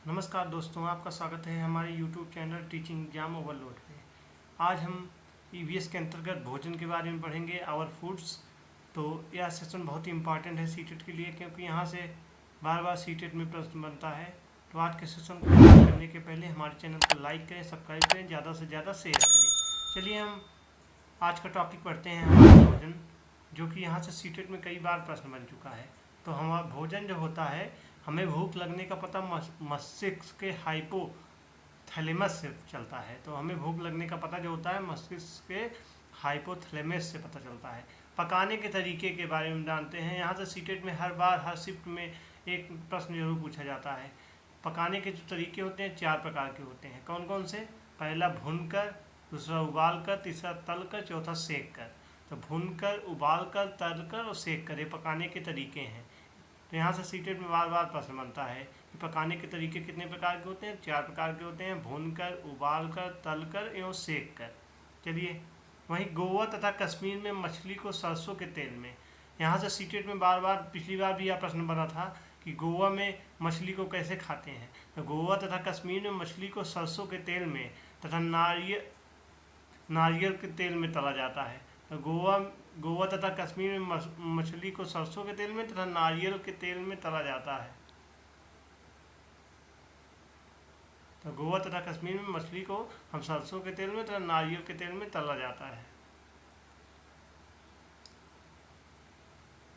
नमस्कार दोस्तों, आपका स्वागत है हमारे YouTube channel teaching exam overload पे। आज हम ईवीएस के अंतर्गत भोजन के बारे में पढ़ेंगे, आवर फूड्स। तो यह सेशन बहुत ही इंपॉर्टेंट है सीटेट के लिए, क्योंकि यहाँ से बार बार सीटेट में प्रश्न बनता है। तो आज के सेशन को शुरू करने के पहले हमारे चैनल को लाइक करें, सब्सक्राइब करें, ज़्यादा से ज़्यादा शेयर करें। चलिए हम आज का टॉपिक पढ़ते हैं, हमारा भोजन, जो कि यहाँ से सीटेट में कई बार प्रश्न बन चुका है। तो हमारा भोजन जो होता है, हमें भूख लगने का पता मस्तिष्क के हाइपोथैलेमस से चलता है। तो हमें भूख लगने का पता जो होता है मस्तिष्क के हाइपोथैलेमस से पता चलता है। पकाने के तरीके के बारे में जानते हैं। यहाँ से सीटेट में हर बार हर शिफ्ट में एक प्रश्न जरूर पूछा जाता है। पकाने के जो तरीके होते हैं 4 प्रकार के होते हैं। कौन कौन से? पहला भूनकर, दूसरा उबालकर, तीसरा तलकर, चौथा सेक कर। तो भूनकर, उबालकर, तलकर और सेक कर, ये पकाने के तरीके हैं। तो यहाँ से सीटेट में बार बार प्रश्न बनता है कि पकाने के तरीके कितने प्रकार के होते हैं? 4 प्रकार के होते हैं, भूनकर, उबालकर, तलकर एवं सेक कर। चलिए, वहीं गोवा तथा कश्मीर में मछली को सरसों के तेल में। यहाँ से सीटेट में बार बार, पिछली बार भी यह प्रश्न बना था कि गोवा में मछली को कैसे खाते हैं। तो गोवा तथा कश्मीर में मछली को सरसों के तेल में तथा नारियल के तेल में तला जाता है। तो गोवा तथा कश्मीर में मछली को सरसों के तेल में तथा नारियल के तेल में तला जाता है। तो गोवा तथा कश्मीर में मछली को हम सरसों के तेल में तथा नारियल के तेल में तला जाता है।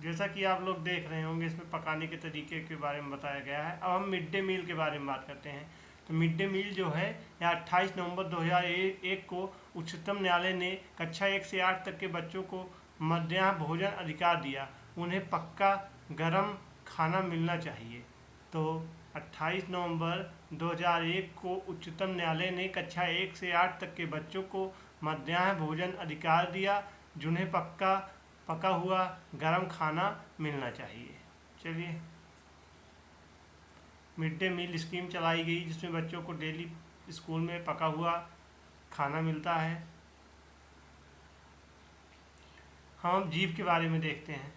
जैसा कि आप लोग देख रहे होंगे, इसमें पकाने के तरीके के बारे में बताया गया है। अब हम मिड डे मील के बारे में बात करते हैं। तो मिड डे मील जो है, यह 28 नवंबर 2001 को उच्चतम न्यायालय ने कक्षा 1 से 8 तक के बच्चों को मध्याह्न भोजन अधिकार दिया। उन्हें पक्का गर्म खाना मिलना चाहिए। तो 28 नवंबर 2001 को उच्चतम न्यायालय ने कक्षा 1 से 8 तक के बच्चों को मध्याह्न भोजन अधिकार दिया, जिन्हें पका हुआ गर्म खाना मिलना चाहिए। चलिए, मिड डे मील स्कीम चलाई गई, जिसमें बच्चों को डेली स्कूल में पका हुआ खाना मिलता है। हम जीभ के बारे में देखते हैं।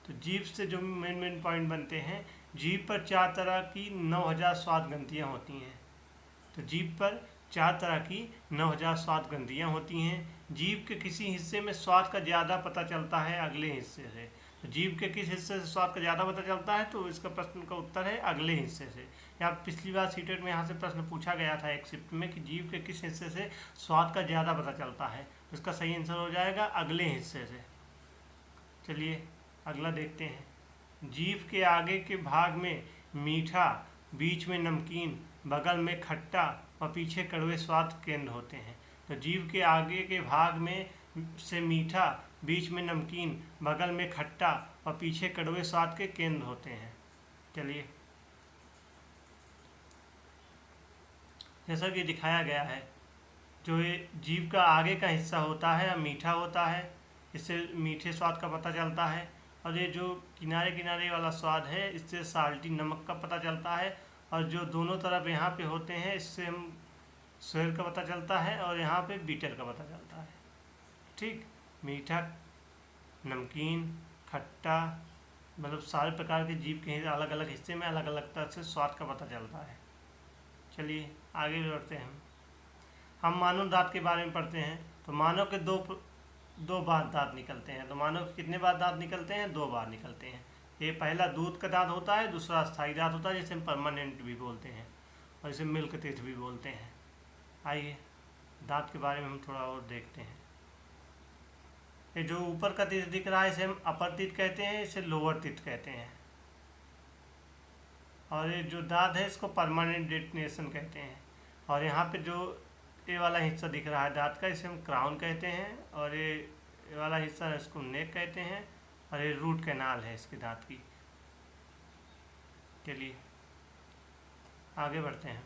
तो जीभ से जो मेन पॉइंट बनते हैं, जीभ पर 4 तरह की 9000 स्वाद ग्रंथियाँ होती हैं। तो जीभ पर 4 तरह की 9000 स्वाद ग्रंथियाँ होती हैं। जीभ के किसी हिस्से में स्वाद का ज़्यादा पता चलता है अगले हिस्से से। तो जीभ के किस हिस्से से स्वाद का ज़्यादा पता चलता है? तो इसका प्रश्न का उत्तर है अगले हिस्से से। या पिछली बार सीटेट में यहाँ से प्रश्न पूछा गया था एक शिफ्ट में कि जीभ के किस हिस्से से स्वाद का ज़्यादा पता चलता है। तो इसका सही आंसर हो जाएगा अगले हिस्से से। चलिए अगला देखते हैं। जीभ के आगे के भाग में मीठा, बीच में नमकीन, बगल में खट्टा और पीछे कड़वे स्वाद केंद्र होते हैं। तो जीभ के आगे के भाग में से मीठा, बीच में नमकीन, बगल में खट्टा और पीछे कड़वे स्वाद के केंद्र होते हैं। चलिए, जैसा कि दिखाया गया है, जो ये जीभ का आगे का हिस्सा होता है मीठा होता है, इससे मीठे स्वाद का पता चलता है। और ये जो किनारे किनारे वाला स्वाद है, इससे साल्टी नमक का पता चलता है। और जो दोनों तरफ यहाँ पे होते हैं, इससे हम स्वर का पता चलता है और यहाँ पे बीटर का पता चलता है। ठीक, मीठा, नमकीन, खट्टा, मतलब सारे प्रकार के जीभ के अलग अलग हिस्से में अलग अलग तरह से स्वाद का पता चलता है। चलिए आगे बढ़ते हैं। हम मानव दांत के बारे में पढ़ते हैं। तो मानव के दो बार दांत निकलते हैं। तो मानव के कितने बार दांत निकलते हैं? 2 बार निकलते हैं। ये पहला दूध का दांत होता है, दूसरा स्थायी दांत होता है, जिसे हम परमानेंट भी बोलते हैं और इसे मिल्क टीथ भी बोलते हैं। आइए दांत के बारे में हम थोड़ा और देखते हैं। ये जो ऊपर का टीथ दिख रहा है, इसे हम अपर टीथ कहते हैं, इसे लोअर टीथ कहते हैं। और ये जो दांत है, इसको परमानेंट डेस्टिनेशन कहते हैं। और यहाँ पे जो ये वाला हिस्सा दिख रहा है दांत का, इसे हम क्राउन कहते हैं। और ये वाला हिस्सा है, इसको नेक कहते हैं। और ये रूट कैनाल है इसके दांत की। चलिए आगे बढ़ते हैं।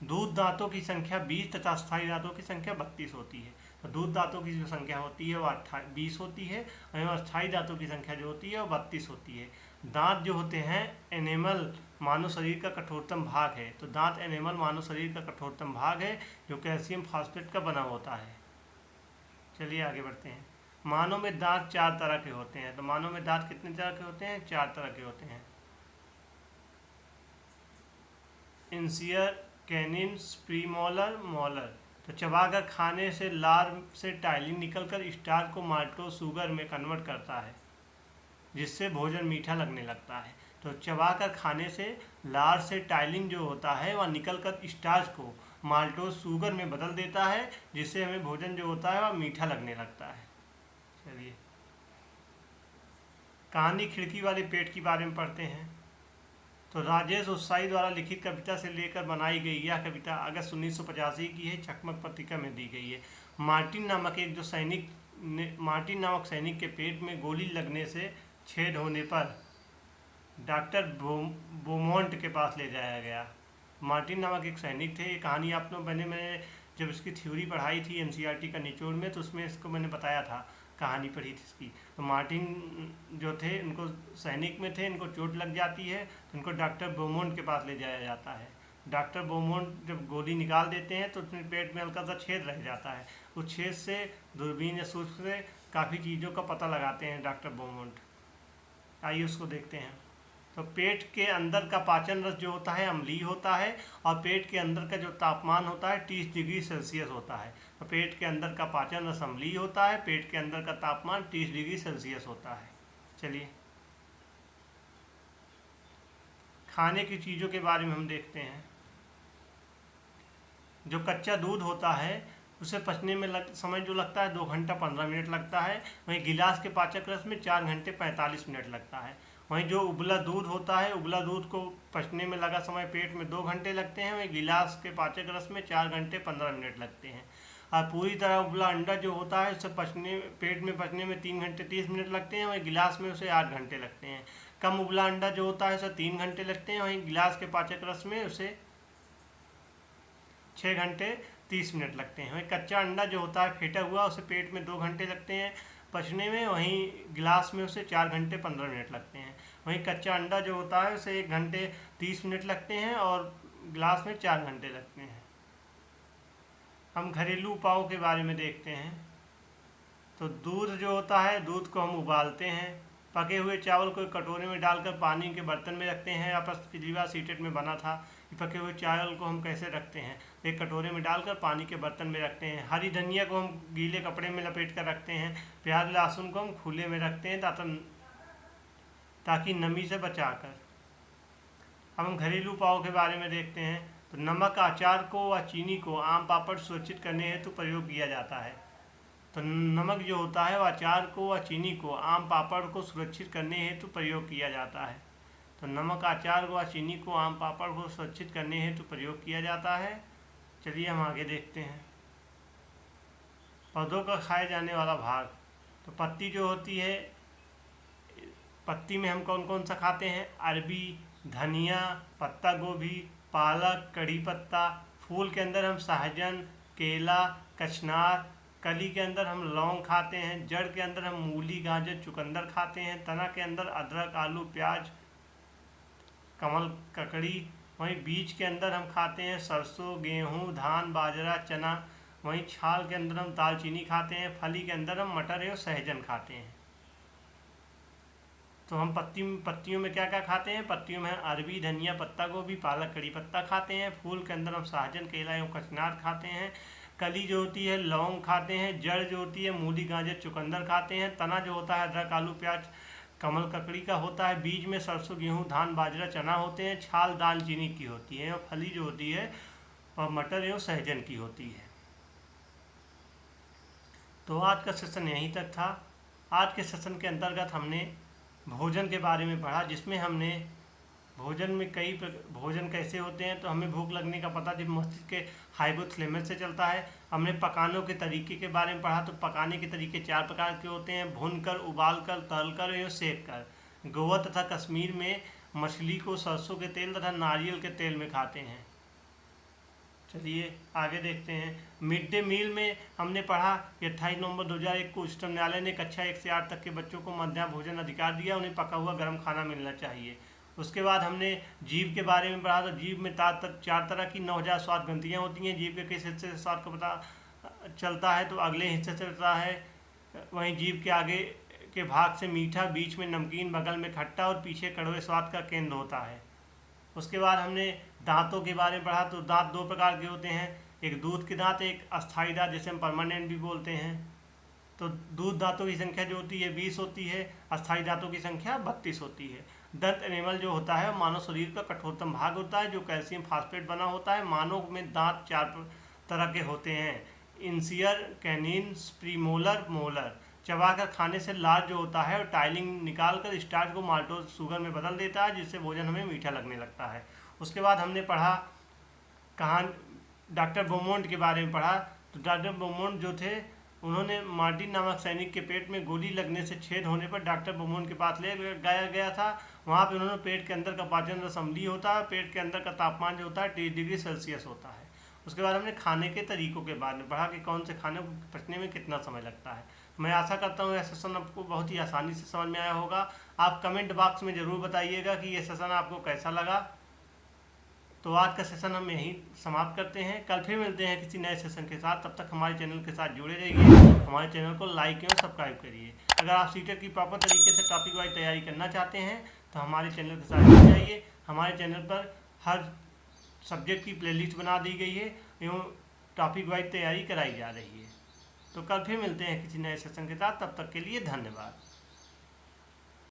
दूध दांतों की संख्या 20 तथा स्थायी दांतों की संख्या 32 होती है। तो दूध दांतों की जो संख्या होती है वो 20 होती है, और स्थायी दांतों की संख्या जो होती है वो 32 होती है। दांत जो होते हैं एनिमल मानव शरीर का कठोरतम भाग है। तो दांत एनिमल मानव शरीर का कठोरतम भाग है, जो कैल्शियम फॉस्फेट का बना होता है। चलिए आगे बढ़ते हैं। मानव में दांत 4 तरह के होते हैं। तो मानव में दांत कितने तरह के होते हैं? 4 तरह के होते हैं। इंसियर, कैनिन्स, प्रीमोलर, मोलर। तो चबाकर खाने से लार से टाइलिन निकलकर स्टार्च को माल्टोज शुगर में कन्वर्ट करता है, जिससे भोजन मीठा लगने लगता है। तो चबाकर खाने से लार से टाइलिन जो होता है वह निकलकर स्टार्च को माल्टोज शुगर में बदल देता है, जिससे हमें भोजन जो होता है वह मीठा लगने लगता है। चलिए कहानी खिड़की वाले पेट के बारे में पढ़ते हैं। तो राजेश उत्साही द्वारा लिखित कविता से लेकर बनाई गई यह कविता अगस्त 1985 की है, चकमक पत्रिका में दी गई है। मार्टिन नामक सैनिक के पेट में गोली लगने से छेद होने पर डॉक्टर बोमोंट के पास ले जाया गया। मार्टिन नामक एक सैनिक थे। ये कहानी आप लोग मैंने जब इसकी थ्योरी पढ़ाई थी एनसीईआरटी का निचोड़ में, तो उसमें इसको मैंने बताया था, कहानी पढ़ी थी इसकी। तो मार्टिन जो थे उनको सैनिक में थे, इनको चोट लग जाती है, तो उनको डॉक्टर बोमोंट के पास ले जाया जाता है। डॉक्टर बोमोंट जब गोली निकाल देते हैं तो उसमें पेट में हल्का सा छेद रह जाता है। उस छेद से दूरबीन या सूक्ष्म से काफ़ी चीज़ों का पता लगाते हैं डॉक्टर बोमोंट। आइए उसको देखते हैं। तो पेट के अंदर का पाचन रस जो होता है अम्लीय होता है, और पेट के अंदर का जो तापमान होता है 30 डिग्री सेल्सियस होता है। तो पेट के अंदर का पाचन रस अम्लीय होता है, पेट के अंदर का तापमान 30 डिग्री सेल्सियस होता है। चलिए खाने की चीज़ों के बारे में हम देखते हैं। जो कच्चा दूध होता है उसे पचने में समय जो लगता है 2 घंटा 15 मिनट लगता है। वहीं गिलास के पाचक रस में 4 घंटे 45 मिनट लगता है। वहीं जो उबला दूध होता है, उबला दूध को पचने में लगा समय पेट में 2 घंटे लगते हैं। वहीं गिलास के पाचक रस में 4 घंटे 15 मिनट लगते हैं। और पूरी तरह उबला अंडा जो होता है उसे पेट में पचने में 3 घंटे 30 मिनट लगते हैं। वहीं गिलास में उसे 8 घंटे लगते हैं। कम उबला अंडा जो होता है उसे 3 घंटे लगते हैं। वहीं गिलास के पाचक रस में उसे 6 घंटे 30 मिनट लगते हैं। वहीं कच्चा अंडा जो होता है फेंटा हुआ, उसे पेट में 2 घंटे लगते हैं पचने में। वहीं गिलास में उसे 4 घंटे 15 मिनट लगते हैं। वहीं कच्चा अंडा जो होता है उसे 1 घंटे 30 मिनट लगते हैं और गिलास में 4 घंटे लगते हैं। हम घरेलू उपायों के बारे में देखते हैं। तो दूध जो होता है, दूध को हम उबालते हैं। पके हुए चावल को एक कटोरे में डालकर पानी के बर्तन में रखते हैं। आपस पिछली बार सीटेट में बना था कि पके हुए चावल को हम कैसे रखते हैं। एक कटोरे में डालकर पानी के बर्तन में रखते हैं। हरी धनिया को हम गीले कपड़े में लपेट कर रखते हैं। प्याज लहसुन को हम खुले में रखते हैं ताकि नमी से बचाकर। अब हम घरेलू उपायों के बारे में देखते हैं। तो नमक अचार को व चीनी को आम पापड़ सुरक्षित करने हेतु प्रयोग किया जाता है। तो नमक जो होता है वह अचार को व चीनी को आम पापड़ को सुरक्षित करने हेतु प्रयोग किया जाता है। तो नमक अचार व चीनी को आम पापड़ को सुरक्षित करने हेतु प्रयोग किया जाता है। चलिए हम आगे देखते हैं। पौधों का खाए जाने वाला भाग। तो पत्ती जो होती है, पत्ती में हम कौन कौन सा खाते हैं? अरबी, धनिया, पत्ता गोभी, पालक, कड़ी पत्ता। फूल के अंदर हम सहजन, केला, कचनार। कली के अंदर हम लौंग खाते हैं। जड़ के अंदर हम मूली, गाजर, चुकंदर खाते हैं। तना के अंदर अदरक, आलू, प्याज, कमल, ककड़ी। वहीं बीज के अंदर हम खाते हैं सरसों, गेहूँ, धान, बाजरा, चना। वहीं छाल के अंदर हम दालचीनी खाते हैं। फली के अंदर हम मटर एवं सहजन खाते हैं। तो हम पत्तियों में क्या क्या खाते हैं? पत्तियों में अरबी, धनिया, पत्ता गोभी, पालक, कड़ी पत्ता खाते हैं। फूल के अंदर हम सहजन, केला एवं कचनार खाते हैं। कली जो होती है लौंग खाते हैं। जड़ जो होती है मूली, गाजर, चुकंदर खाते हैं। तना जो होता है अदरक, आलू, प्याज, कमल, ककड़ी का होता है। बीज में सरसों, गेहूँ, धान, बाजरा, चना होते हैं। छाल दालचीनी की होती है। और फली जो होती है और मटर एवं सहजन की होती है। तो आज का सेशन यहीं तक था। आज के सेशन के अंतर्गत हमने भोजन के बारे में पढ़ा, जिसमें हमने भोजन में भोजन कैसे होते हैं। तो हमें भूख लगने का पता जब मस्तिष्क के हाइपोथैलेमस से चलता है। हमने पकाने के तरीके के बारे में पढ़ा। तो पकाने के तरीके 4 प्रकार के होते हैं: भूनकर, उबालकर, तलकर एवं सेक कर। गोवा तथा कश्मीर में मछली को सरसों के तेल तथा नारियल के तेल में खाते हैं। चलिए आगे देखते हैं। मिड डे मील में हमने पढ़ा कि 28 नवंबर 2001 को उच्चतम न्यायालय ने कक्षा 1 से 8 तक के बच्चों को मध्याह्न भोजन अधिकार दिया। उन्हें पका हुआ गर्म खाना मिलना चाहिए। उसके बाद हमने जीभ के बारे में पढ़ा। तो जीभ में 4 तरह की 9000 स्वाद ग्रंथियाँ होती हैं। जीभ के किस हिस्से से स्वाद का पता चलता है? तो अगले हिस्से से चलता है। वहीं जीभ के आगे के भाग से मीठा, बीच में नमकीन, बगल में खट्टा और पीछे कड़वे स्वाद का केंद्र होता है। उसके बाद हमने दांतों के बारे में पढ़ा, तो दांत दो प्रकार के होते हैं, एक दूध के दांत, एक अस्थायी दांत जिसे हम परमानेंट भी बोलते हैं। तो दूध दांतों की संख्या जो होती है 20 होती है, अस्थायी दांतों की संख्या 32 होती है। दंत एनिमल जो होता है मानव शरीर का कठोरतम भाग होता है जो कैल्शियम फास्फेट बना होता है। मानव में दांत 4 तरह के होते हैं, इंसियर, कैनिन, प्रीमोलर, मोलर। चबाकर खाने से लार जो होता है और टाइलिंग निकालकर स्टार्च को माल्टोज शुगर में बदल देता है, जिससे भोजन हमें मीठा लगने लगता है। उसके बाद हमने पढ़ा डॉक्टर बोमोंट के बारे में पढ़ा। तो डॉक्टर बोमोंट जो थे, उन्होंने मार्टिन नामक सैनिक के पेट में गोली लगने से छेद होने पर डॉक्टर बोमोंट के पास ले गया गया था। वहाँ पे उन्होंने पेट के अंदर का पाचन अम्लीय होता है, पेट के अंदर का तापमान जो होता है 30 डिग्री सेल्सियस होता है। उसके बाद हमने खाने के तरीकों के बारे में पढ़ा कि कौन से खाने को पचने में कितना समय लगता है। मैं आशा करता हूँ यह सेशन आपको बहुत ही आसानी से समझ में आया होगा। आप कमेंट बॉक्स में ज़रूर बताइएगा कि यह सेशन आपको कैसा लगा। तो आज का सेशन हम यहीं समाप्त करते हैं। कल फिर मिलते हैं किसी नए सेशन के साथ। तब तक हमारे चैनल के साथ जुड़े रहिए, हमारे चैनल को लाइक एवं सब्सक्राइब करिए। अगर आप सीटेट की प्रॉपर तरीके से टॉपिक वाइज तैयारी करना चाहते हैं तो हमारे चैनल के साथ जुड़ जाइए। हमारे चैनल पर हर सब्जेक्ट की प्लेलिस्ट बना दी गई है एवं टॉपिक वाइज तैयारी कराई जा रही है। तो कल फिर मिलते हैं किसी नए सेशन के साथ। तब तक के लिए धन्यवाद।